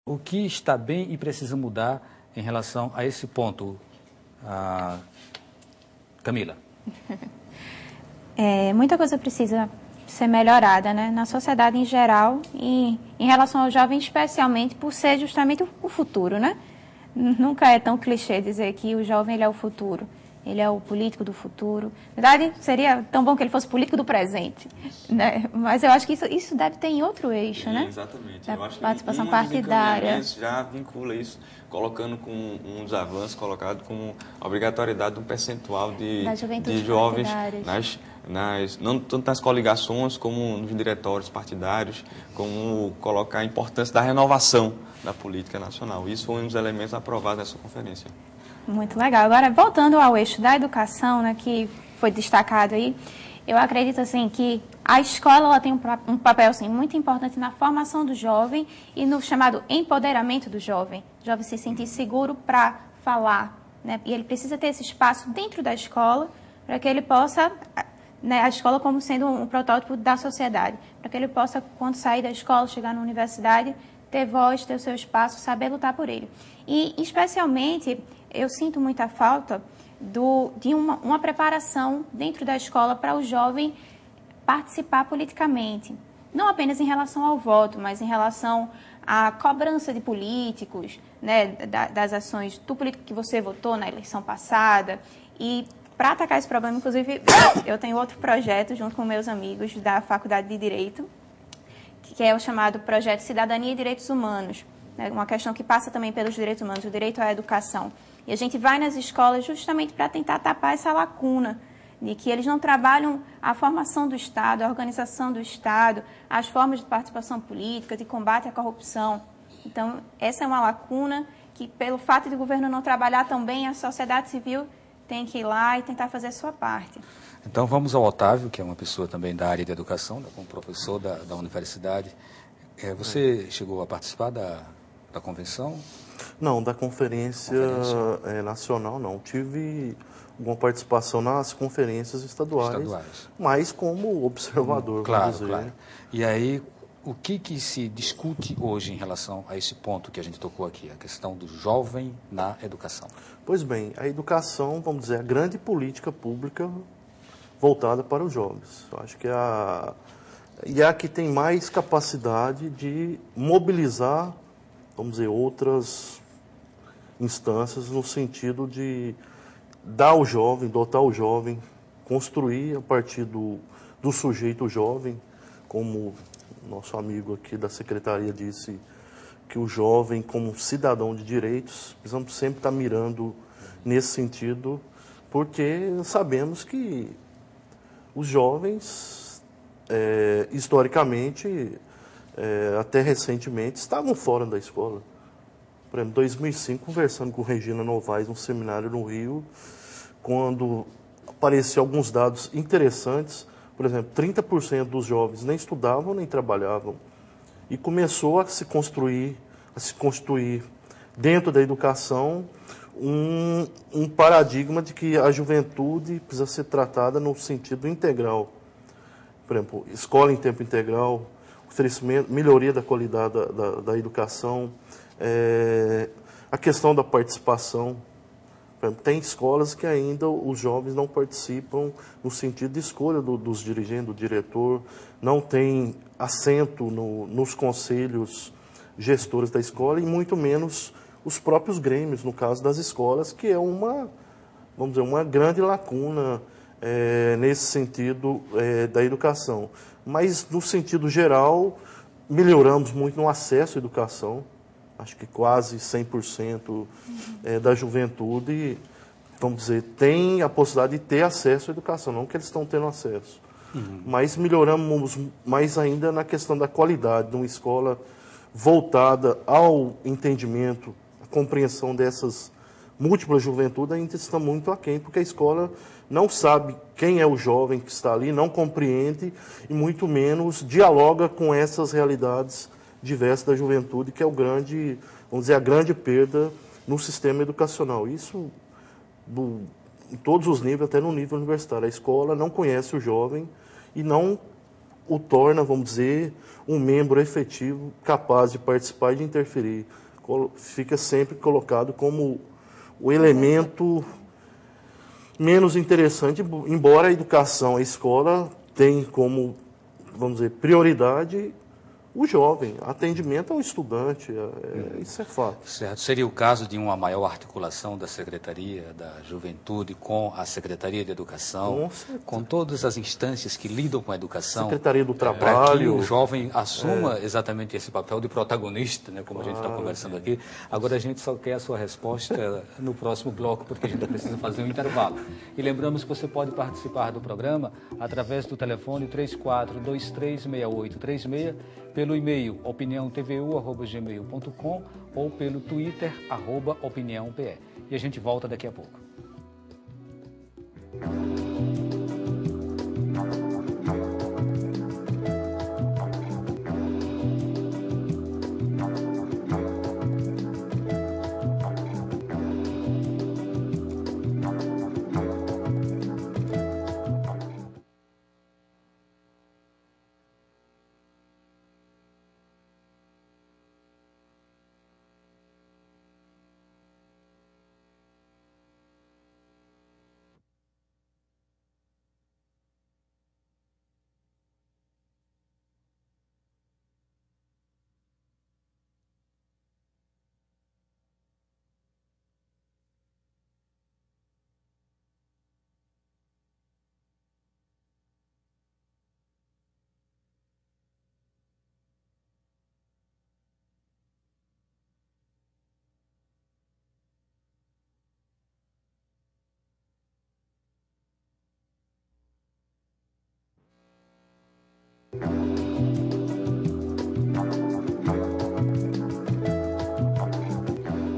O que está bem e precisa mudar em relação a esse ponto, Camila? Muita coisa precisa ser melhorada, né? Na sociedade em geral e em relação ao jovem especialmente por ser justamente o futuro, né? Nunca é tão clichê dizer que o jovem ele é o futuro, ele é o político do futuro. Na verdade, seria tão bom que ele fosse político do presente, né? Mas eu acho que isso deve ter em outro eixo, né? Exatamente. Da eu acho que participação partidária. já vincula isso, colocando com uns avanços colocados com a obrigatoriedade de um percentual de jovens tanto nas coligações como nos diretórios partidários, como colocar a importância da renovação da política nacional. Isso foi um dos elementos aprovados nessa conferência. Muito legal. Agora, voltando ao eixo da educação, né, que foi destacado aí, eu acredito assim que a escola ela tem um papel assim, muito importante na formação do jovem e no chamado empoderamento do jovem. O jovem se sentir seguro para falar, né? E ele precisa ter esse espaço dentro da escola para que ele possa, né, a escola como sendo um protótipo da sociedade, para que ele possa, quando sair da escola, chegar na universidade, ter voz, ter o seu espaço, saber lutar por ele. E, especialmente, eu sinto muita falta de uma preparação dentro da escola para o jovem participar politicamente. Não apenas em relação ao voto, mas em relação à cobrança de políticos, né, das ações do político que você votou na eleição passada. E, para atacar esse problema, inclusive, eu tenho outro projeto junto com meus amigos da Faculdade de Direito, que é o chamado Projeto Cidadania e Direitos Humanos, né? Uma questão que passa também pelos direitos humanos, o direito à educação. E a gente vai nas escolas justamente para tentar tapar essa lacuna de que eles não trabalham a formação do Estado, a organização do Estado, as formas de participação política, de combate à corrupção. Então, essa é uma lacuna que, pelo fato de o governo não trabalhar tão bem, a sociedade civil tem que ir lá e tentar fazer a sua parte. Então vamos ao Otávio, que é uma pessoa também da área de educação, como professor da universidade. Você chegou a participar da convenção? Não, da conferência nacional não. Tive alguma participação nas conferências estaduais. Mas como observador, claro, vamos dizer. Claro. E aí, o que se discute hoje em relação a esse ponto que a gente tocou aqui, a questão do jovem na educação? Pois bem, a educação, vamos dizer, a grande política pública voltada para os jovens. Eu acho que é a que tem mais capacidade de mobilizar, vamos dizer, outras instâncias no sentido de dar ao jovem, dotar o jovem, construir a partir do sujeito jovem, como nosso amigo aqui da secretaria disse, que o jovem, como cidadão de direitos, precisamos sempre estar mirando nesse sentido, porque sabemos que os jovens, historicamente, até recentemente, estavam fora da escola. Por exemplo, em 2005, conversando com Regina Novaes, num seminário no Rio, quando apareciam alguns dados interessantes, por exemplo, 30% dos jovens nem estudavam nem trabalhavam. E começou a se constituir dentro da educação um paradigma de que a juventude precisa ser tratada no sentido integral. Por exemplo, escola em tempo integral, oferecimento, melhoria da qualidade da educação, a questão da participação. Por exemplo, tem escolas que ainda os jovens não participam no sentido de escolha dos dirigentes, do diretor, não tem assento nos conselhos gestores da escola e muito menos os próprios grêmios, no caso das escolas, que é vamos dizer, uma grande lacuna nesse sentido da educação. Mas, no sentido geral, melhoramos muito no acesso à educação. Acho que quase 100% da juventude, vamos dizer, tem a possibilidade de ter acesso à educação, não que eles estão tendo acesso. Mas melhoramos mais ainda na questão da qualidade de uma escola voltada ao entendimento, à compreensão dessas múltiplas juventudes, ainda está muito aquém, porque a escola não sabe quem é o jovem que está ali, não compreende e muito menos dialoga com essas realidades diversas da juventude, que é vamos dizer, a grande perda no sistema educacional. Isso em todos os níveis, até no nível universitário. A escola não conhece o jovem e não o torna, vamos dizer, um membro efetivo, capaz de participar e de interferir. Fica sempre colocado como o elemento menos interessante, embora a educação, a escola tem como, vamos dizer, prioridade o jovem, atendimento ao estudante, isso é fato. Certo. Seria o caso de uma maior articulação da Secretaria da Juventude com a Secretaria de Educação, com todas as instâncias que lidam com a educação. Secretaria do Trabalho. Para que o jovem assuma exatamente esse papel de protagonista, né, como a gente está conversando aqui. Agora a gente só quer a sua resposta no próximo bloco, porque a gente precisa fazer um intervalo. E lembramos que você pode participar do programa através do telefone 34236836, pelo e-mail opiniãotvu@gmail.com ou pelo Twitter @opiniãopr. E a gente volta daqui a pouco.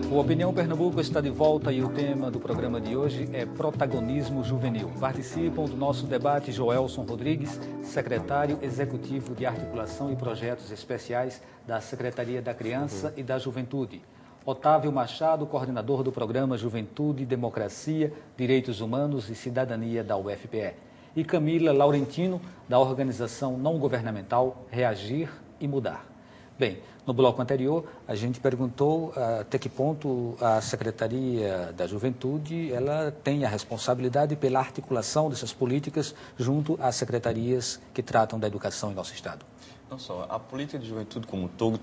O Opinião Pernambuco está de volta e o tema do programa de hoje é protagonismo juvenil. Participam do nosso debate Joelson Rodrigues, secretário executivo de Articulação e Projetos Especiais da Secretaria da Criança e da Juventude. Otávio Machado, coordenador do programa Juventude, Democracia, Direitos Humanos e Cidadania da UFPE. E Camila Laurentino, da organização não governamental Reagir e Mudar. Bem, no bloco anterior, a gente perguntou até que ponto a Secretaria da Juventude ela tem a responsabilidade pela articulação dessas políticas junto às secretarias que tratam da educação em nosso Estado. Não só, a política de juventude como todo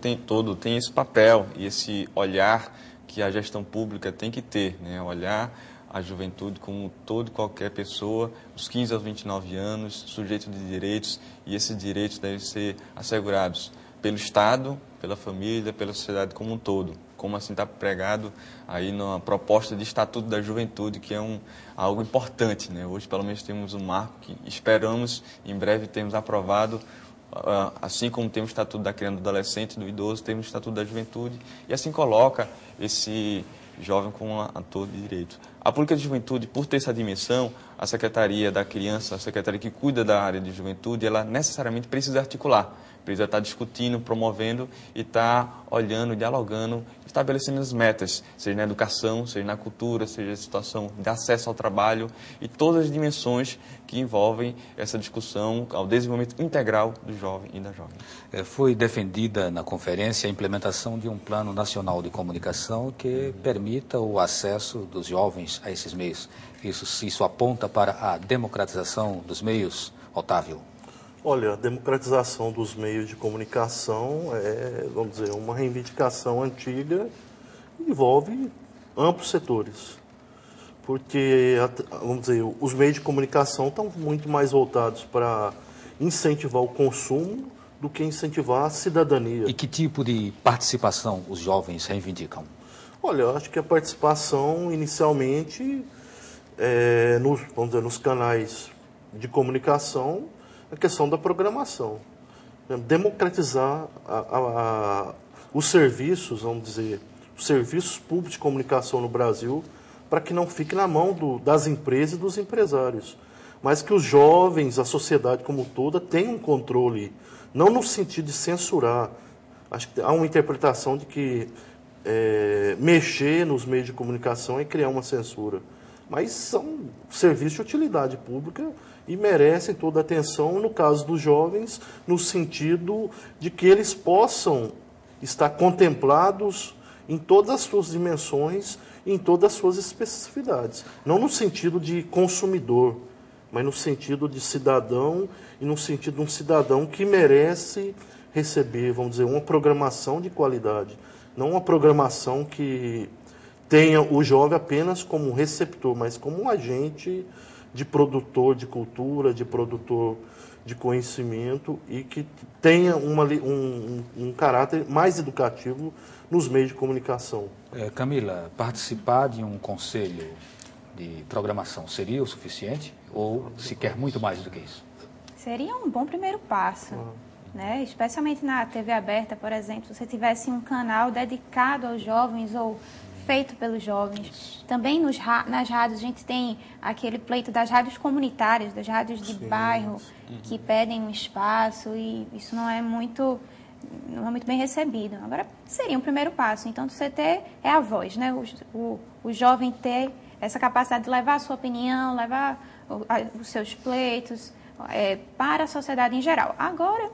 tem esse papel e esse olhar que a gestão pública tem que ter, né? Olhar a juventude como toda e qualquer pessoa, dos 15 aos 29 anos, sujeito de direitos, e esses direitos devem ser assegurados pelo Estado, pela família, pela sociedade como um todo, como assim está pregado aí na proposta de Estatuto da Juventude, que é algo importante, né? Hoje, pelo menos, temos um marco que esperamos em breve termos aprovado, assim como temos o Estatuto da Criança e do Adolescente, do Idoso, temos o Estatuto da Juventude, e assim coloca esse jovem como um ator de direito. A política de juventude, por ter essa dimensão, a Secretaria da Criança, a Secretaria que cuida da área de juventude, ela necessariamente precisa articular, precisa estar discutindo, promovendo e estar olhando, dialogando, estabelecendo as metas, seja na educação, seja na cultura, seja na situação de acesso ao trabalho e todas as dimensões que envolvem essa discussão ao desenvolvimento integral do jovem e da jovem. Foi defendida na conferência a implementação de um plano nacional de comunicação que permita o acesso dos jovens a esses meios. Isso aponta para a democratização dos meios, Otávio? Olha, a democratização dos meios de comunicação é, vamos dizer, uma reivindicação antiga e envolve amplos setores. Porque, vamos dizer, os meios de comunicação estão muito mais voltados para incentivar o consumo do que incentivar a cidadania. E que tipo de participação os jovens reivindicam? Olha, eu acho que a participação, inicialmente, vamos dizer, nos canais de comunicação, a questão da programação. Democratizar os serviços, vamos dizer, os serviços públicos de comunicação no Brasil, para que não fique na mão das empresas e dos empresários, mas que os jovens, a sociedade como toda, tenham um controle, não no sentido de censurar. Acho que há uma interpretação de que mexer nos meios de comunicação é criar uma censura. mas são serviços de utilidade pública e merecem toda a atenção, no caso dos jovens, no sentido de que eles possam estar contemplados em todas as suas dimensões, em todas as suas especificidades. Não no sentido de consumidor, mas no sentido de cidadão e no sentido de um cidadão que merece receber, vamos dizer, uma programação de qualidade, não uma programação que tenha o jovem apenas como um receptor, mas como um agente de produtor de cultura, de produtor de conhecimento e que tenha um caráter mais educativo nos meios de comunicação. Camila, participar de um conselho de programação seria o suficiente ou se quer muito mais do que isso? Seria um bom primeiro passo, né? Especialmente na TV aberta, por exemplo, se você tivesse um canal dedicado aos jovens ou feito pelos jovens. Também nas rádios a gente tem aquele pleito das rádios comunitárias, das rádios de bairro, que pedem um espaço e isso não é muito bem recebido. Agora, seria um primeiro passo. Então, você ter a voz, né? O jovem ter essa capacidade de levar a sua opinião, levar os seus pleitos para a sociedade em geral. Agora,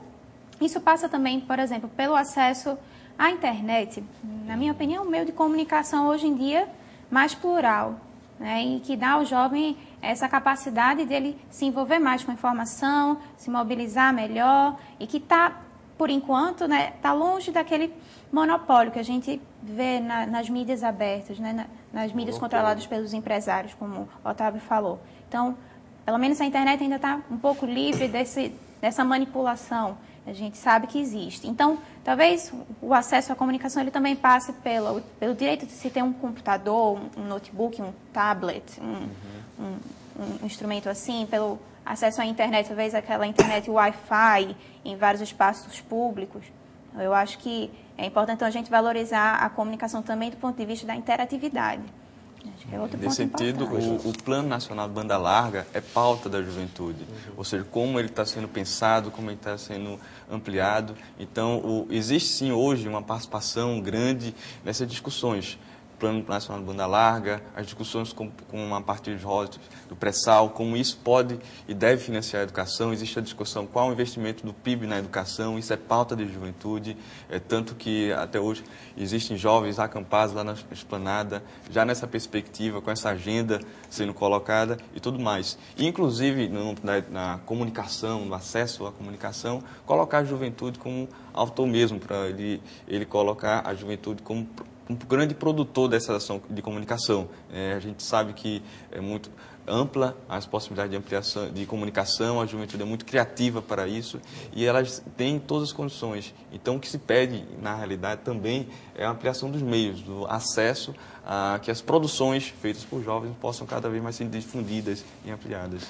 isso passa também, por exemplo, pelo acesso à internet. Na minha opinião, é um meio de comunicação hoje em dia mais plural, né? E que dá ao jovem essa capacidade dele se envolver mais com a informação, se mobilizar melhor e que está, por enquanto, né, tá longe daquele monopólio que a gente vê nas mídias abertas, né, nas mídias controladas pelos empresários, como o Otávio falou. Então, pelo menos a internet ainda está um pouco livre dessa manipulação. A gente sabe que existe. Então, talvez o acesso à comunicação ele também passe pelo direito de se ter um computador, um notebook, um tablet, um instrumento assim, pelo acesso à internet, talvez aquela internet Wi-Fi em vários espaços públicos. Eu acho que é importante então, a gente valorizar a comunicação também do ponto de vista da interatividade. Acho que é outro Nesse ponto sentido, importante. o Plano Nacional de Banda Larga é pauta da juventude, ou seja, como ele está sendo pensado, como ele está sendo ampliado. Então, existe sim hoje uma participação grande nessas discussões. Plano Nacional de Banda Larga, as discussões com a partir de royalties do pré-sal, como isso pode e deve financiar a educação. Existe a discussão qual o investimento do PIB na educação, isso é pauta de juventude, tanto que até hoje existem jovens acampados lá na Esplanada, já nessa perspectiva, com essa agenda sendo colocada e tudo mais. E, inclusive, na comunicação, no acesso à comunicação, colocar a juventude como autor mesmo, para ele colocar a juventude como um grande produtor dessa ação de comunicação. A gente sabe que é muito ampla as possibilidades de ampliação de comunicação, a juventude é muito criativa para isso e elas têm todas as condições. Então, o que se pede, na realidade, também é a ampliação dos meios, do acesso a que as produções feitas por jovens possam cada vez mais ser difundidas e ampliadas.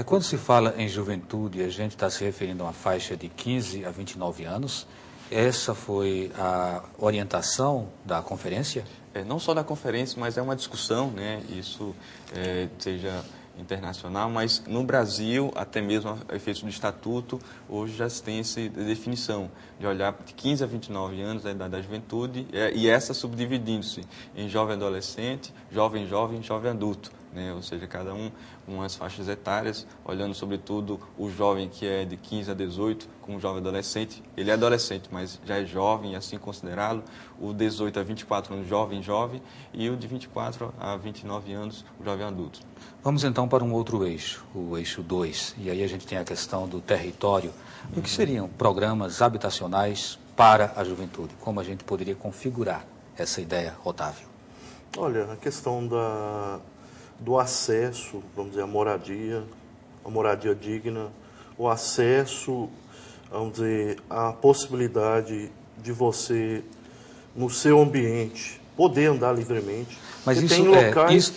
Quando se fala em juventude, a gente está se referindo a uma faixa de 15 a 29 anos. Essa foi a orientação da conferência? Não só da conferência, mas é uma discussão, né? Isso seja internacional, mas no Brasil, até mesmo a efeito do Estatuto, hoje já se tem essa definição de olhar de 15 a 29 anos da idade da juventude e essa subdividindo-se em jovem adolescente, jovem adulto. Ou seja, cada umas faixas etárias, olhando sobretudo o jovem que é de 15 a 18, como jovem adolescente. Ele é adolescente, mas já é jovem, e assim considerá-lo. O 18 a 24 anos, jovem, e o de 24 a 29 anos, o jovem adulto. Vamos então para um outro eixo, o eixo 2, e aí a gente tem a questão do território. O que seriam programas habitacionais para a juventude? Como a gente poderia configurar essa ideia, Otávio? Olha, a questão do acesso, vamos dizer, à moradia digna, o acesso, vamos dizer, à possibilidade de você, no seu ambiente, poder andar livremente. Mas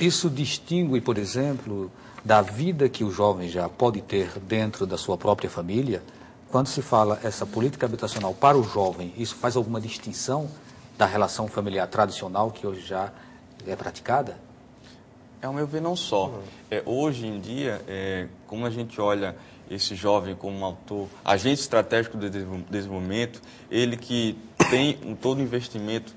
isso distingue, por exemplo, da vida que o jovem já pode ter dentro da sua própria família? Quando se fala essa política habitacional para o jovem, isso faz alguma distinção da relação familiar tradicional que hoje já é praticada? Ao meu ver, não só. Hoje em dia, como a gente olha esse jovem como um autor, agente estratégico de desenvolvimento, ele que tem todo o investimento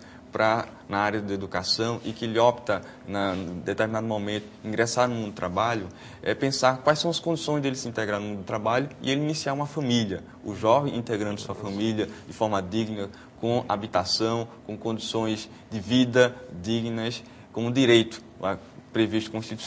na área da educação e que ele opta, em determinado momento, ingressar no mundo do trabalho, é pensar quais são as condições dele se integrar no mundo do trabalho e ele iniciar uma família. O jovem integrando sua família de forma digna, com habitação, com condições de vida dignas, com direito previsto na Constituição.